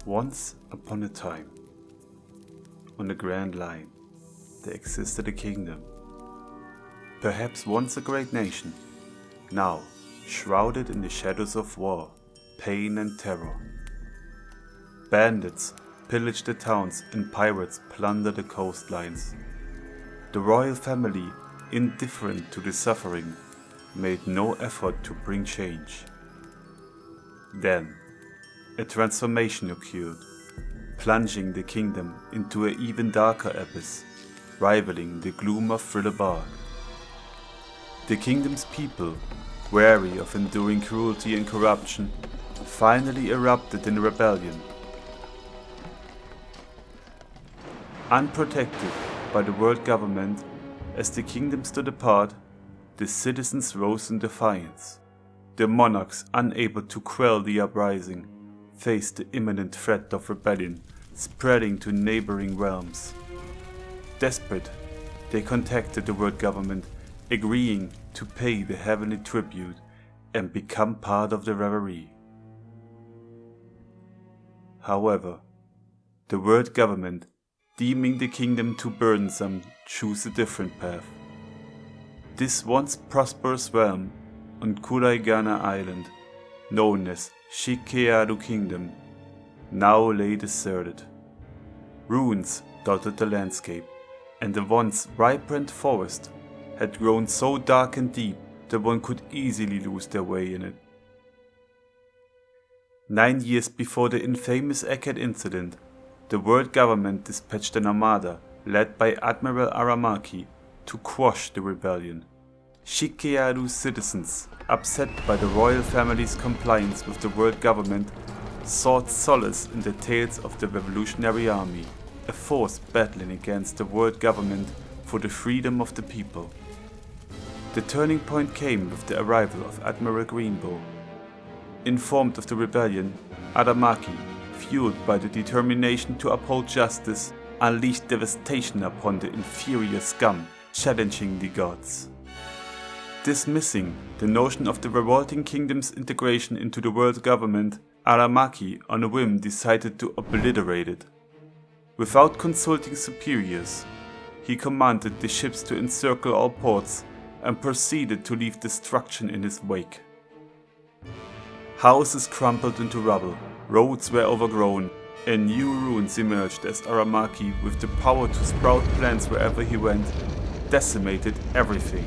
Once upon a time, on the Grand Line, there existed a kingdom. Perhaps once a great nation, now shrouded in the shadows of war, pain and terror. Bandits pillage the towns and pirates plunder the coastlines. The royal family, indifferent to the suffering, made no effort to bring change. Then, a transformation occurred, plunging the kingdom into an even darker abyss, rivaling the gloom of Thriller Bark. The kingdom's people, wary of enduring cruelty and corruption, finally erupted in rebellion. Unprotected by the world government, as the kingdom stood apart, the citizens rose in defiance. The monarchs, unable to quell the uprising, faced the imminent threat of rebellion spreading to neighboring realms. Desperate, they contacted the world government, agreeing to pay the heavenly tribute and become part of the reverie. However, the world government, deeming the kingdom too burdensome, chose a different path. This once prosperous realm on Kuraigana Island, known as Shikearu Kingdom, now lay deserted. Ruins dotted the landscape, and the once vibrant forest had grown so dark and deep that one could easily lose their way in it. 9 years before the infamous Endcard incident, the world government dispatched an armada led by Admiral Aramaki to quash the rebellion. Shikearu's citizens, upset by the royal family's compliance with the world government, sought solace in the tales of the Revolutionary Army, a force battling against the world government for the freedom of the people. The turning point came with the arrival of Admiral Greenbow. Informed of the rebellion, Aramaki, fueled by the determination to uphold justice, unleashed devastation upon the inferior scum, challenging the gods. Dismissing the notion of the revolting kingdom's integration into the world government, Aramaki on a whim decided to obliterate it. Without consulting superiors, he commanded the ships to encircle all ports and proceeded to leave destruction in his wake. Houses crumbled into rubble, roads were overgrown, and new ruins emerged as Aramaki, with the power to sprout plants wherever he went, decimated everything.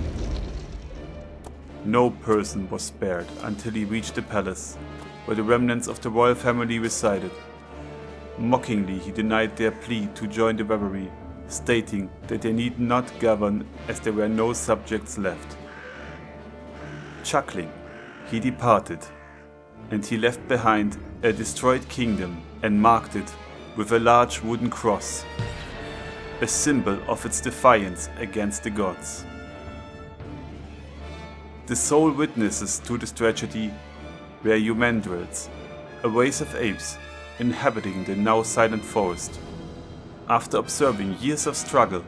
No person was spared until he reached the palace, where the remnants of the royal family resided. Mockingly, he denied their plea to join the reverie, stating that they need not govern as there were no subjects left. Chuckling, he departed, and he left behind a destroyed kingdom and marked it with a large wooden cross, a symbol of its defiance against the gods. The sole witnesses to this tragedy were humandroids, a race of apes inhabiting the now silent forest. After observing years of struggle,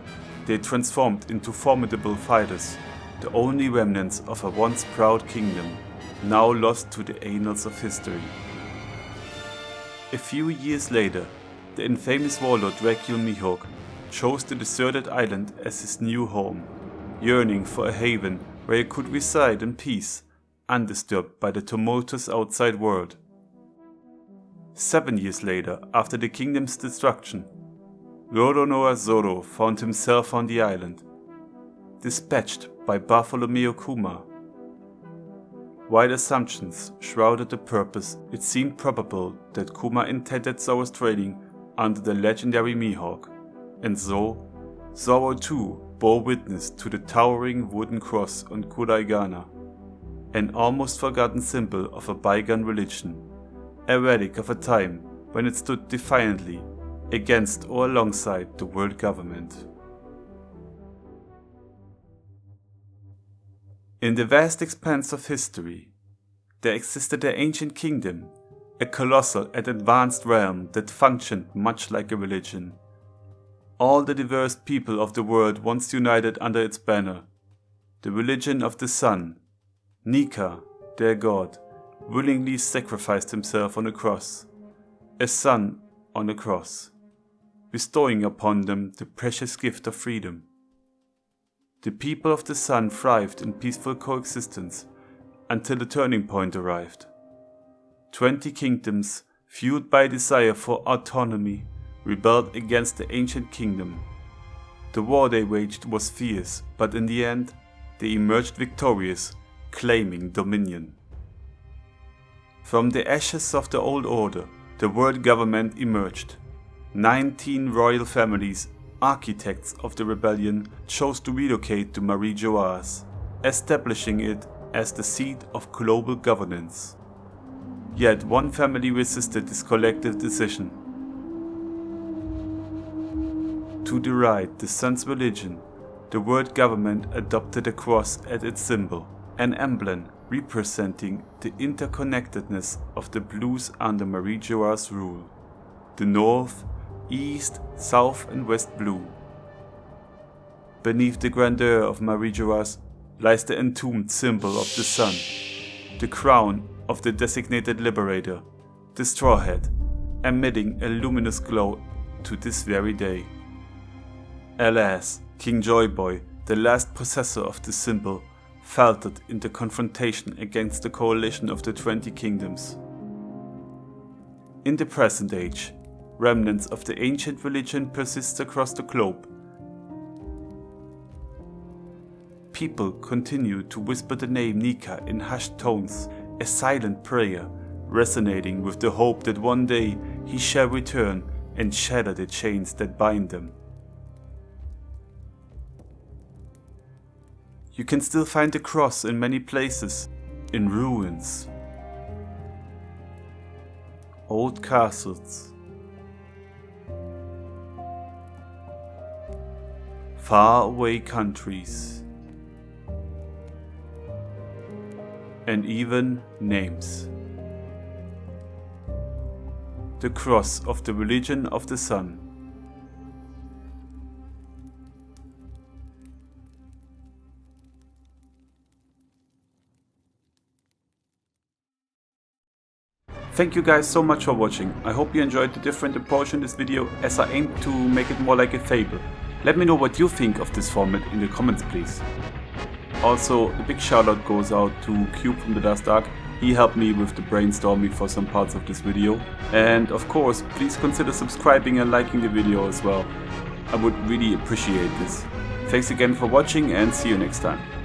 they transformed into formidable fighters, the only remnants of a once proud kingdom, now lost to the annals of history. A few years later, the infamous warlord Dracul Mihawk chose the deserted island as his new home, yearning for a haven where he could reside in peace, undisturbed by the tumultuous outside world. 7 years later, after the kingdom's destruction, Roronoa Zoro found himself on the island, dispatched by Bartholomew Kuma. While assumptions shrouded the purpose, it seemed probable that Kuma intended Zoro's training under the legendary Mihawk, and so, Zoro too bore witness to the towering wooden cross on Kuraigana, an almost forgotten symbol of a bygone religion, a relic of a time when it stood defiantly against or alongside the world government. In the vast expanse of history, there existed an ancient kingdom, a colossal and advanced realm that functioned much like a religion. All the diverse people of the world once united under its banner. The religion of the sun. Nika, their god, willingly sacrificed himself on a cross. a son on a cross, bestowing upon them the precious gift of freedom. The people of the sun thrived in peaceful coexistence until the turning point arrived. 20 kingdoms, fueled by desire for autonomy, rebelled against the ancient kingdom. The war they waged was fierce, but in the end, they emerged victorious, claiming dominion. From the ashes of the old order, the world government emerged. 19 royal families, architects of the rebellion, chose to relocate to Marie Joas, establishing it as the seat of global governance. Yet one family resisted this collective decision. To deride the sun's religion, the world government adopted a cross as its symbol, an emblem representing the interconnectedness of the blues under Marie Joas' rule. The north, east, south and west blue. Beneath the grandeur of Marie Joas lies the entombed symbol of the sun, the crown of the designated liberator, the straw hat, emitting a luminous glow to this very day. Alas, King Joyboy, the last possessor of this symbol, faltered in the confrontation against the coalition of the 20 kingdoms. In the present age, remnants of the ancient religion persist across the globe. People continue to whisper the name Nika in hushed tones, a silent prayer, resonating with the hope that one day he shall return and shatter the chains that bind them. You can still find the cross in many places, in ruins, old castles, faraway countries, and even names. The cross of the religion of the sun. Thank you guys so much for watching. I hope you enjoyed the different approach in this video, as I aim to make it more like a fable. Let me know what you think of this format in the comments, please. Also, a big shout out goes out to Cube from the Last Ark. He helped me with the brainstorming for some parts of this video. And of course, please consider subscribing and liking the video as well. I would really appreciate this. Thanks again for watching and see you next time.